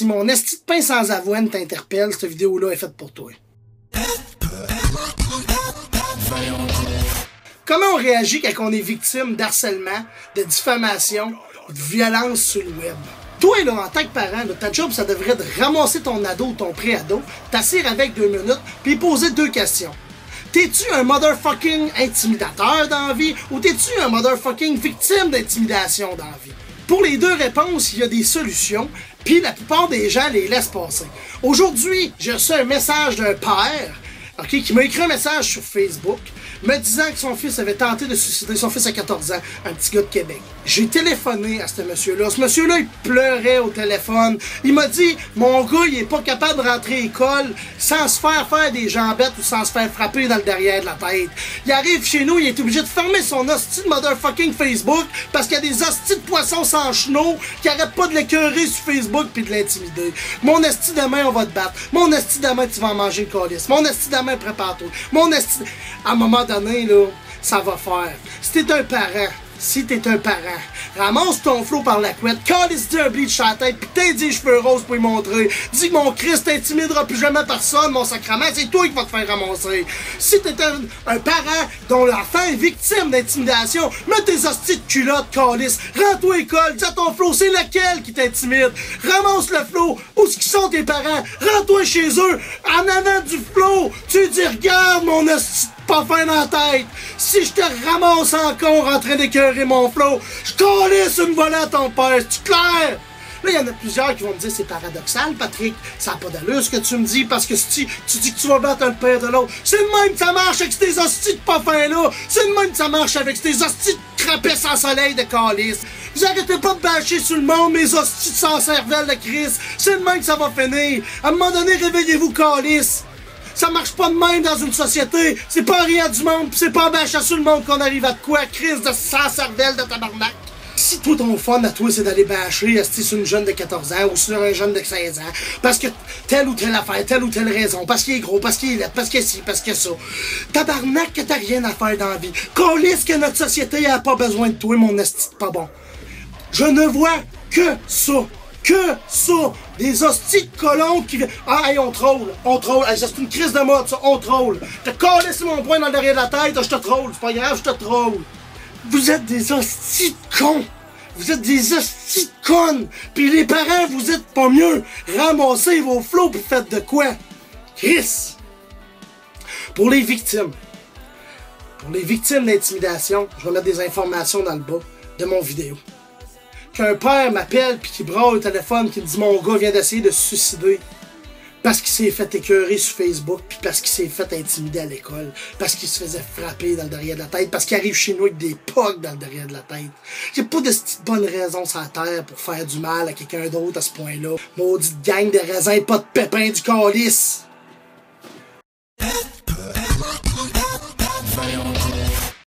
si mon esti de pain sans avoine t'interpelle, cette vidéo-là est faite pour toi. Comment on réagit quand on est victime d'harcèlement, de diffamation, de violence sur le web? Toi, là, en tant que parent, là, ta job, ça devrait être de ramasser ton ado ou ton pré-ado, t'asseoir avec 2 minutes, puis poser 2 questions. T'es-tu un motherfucking intimidateur dans la vie, ou t'es-tu un motherfucking victime d'intimidation dans la vie? Pour les 2 réponses, il y a des solutions, puis la plupart des gens les laissent passer. Aujourd'hui, j'ai reçu un message d'un père, qui m'a écrit un message sur Facebook, me disant que son fils avait tenté de suicider, son fils a 14 ans, un petit gars de Québec. J'ai téléphoné à ce monsieur-là. Ce monsieur-là, il pleurait au téléphone. Il m'a dit, mon gars, il est pas capable de rentrer à l'école sans se faire des jambettes ou sans se faire frapper dans le derrière de la tête. Il arrive chez nous, il est obligé de fermer son hostie de motherfucking Facebook parce qu'il y a des hosties de poissons sans chenaux qui arrêtent pas de l'écœurer sur Facebook pis de l'intimider. Mon esti demain, on va te battre. Mon esti demain, tu vas en manger le calice. Mon esti demain, prépare-toi. Mon esti... À un moment donné, là, ça va faire. Si t'es un parent, ramasse ton flot par la couette, calisse-toi un bleach sur la tête, pis t'as des cheveux roses pour y montrer. Dis que mon Christ t'intimidera plus jamais personne, mon sacrement, c'est toi qui vas te faire ramasser. Si t'es un parent dont l'enfant est victime d'intimidation, mets tes hosties de culotte, calisse. Rentre-toi à l'école, dis à ton flot, c'est lequel qui t'intimide. Ramasse le flot, où est-ce qu'ils sont tes parents? Rentre-toi chez eux, en avant du flot. Tu dis, regarde mon hostie pas fin dans la tête. Si je te ramasse encore en train d'écœurer mon flot, je calisse une volée à ton père, c'est clair? Là, il y en a plusieurs qui vont me dire c'est paradoxal, Patrick. Ça n'a pas d'allure ce que tu me dis parce que si tu dis que tu vas battre le père de l'autre. C'est de même que ça marche avec ces hosties de pas fins là. C'est de même que ça marche avec ces hosties de crapets sans soleil de calice. Vous arrêtez pas de bâcher sur le monde, mes hosties de sans cervelle de Christ. C'est de même que ça va finir. À un moment donné, réveillez-vous, calice. Ça marche pas de même dans une société. C'est pas rien du monde, pis c'est pas en bâchant sur le monde qu'on arrive à de quoi, crise de sans cervelle de tabarnak. Si toi ton fun à toi c'est d'aller bâcher sur une jeune de 14 ans ou sur un jeune de 16 ans, parce que telle ou telle affaire, telle ou telle raison, parce qu'il est gros, parce qu'il est laid, parce que ci, parce que ça. Tabarnak que t'as rien à faire dans la vie. Calisse que notre société a pas besoin de toi, mon esti pas bon. Je ne vois que ça. Que ça! Des hosties de colons qui viennent... Ah, hey, on troll! Hey, c'est une crise de mode, ça, on troll! T'as collé sur mon poing dans le derrière de la tête, je te troll, c'est pas grave, je te troll! Vous êtes des hosties de cons! Vous êtes des hosties de connes! Pis les parents, vous êtes pas mieux! Ramassez vos flots pis faites de quoi? Chris! Pour les victimes d'intimidation, je vais mettre des informations dans le bas de mon vidéo. Qu'un père m'appelle pis qu'il braille au téléphone, qui me dit mon gars vient d'essayer de se suicider parce qu'il s'est fait écœurer sur Facebook pis parce qu'il s'est fait intimider à l'école, parce qu'il se faisait frapper dans le derrière de la tête, parce qu'il arrive chez nous avec des pogs dans le derrière de la tête. Y'a pas de petite bonne raison sur la terre pour faire du mal à quelqu'un d'autre à ce point-là. Maudite gang de raisins, pas de pépins du calice.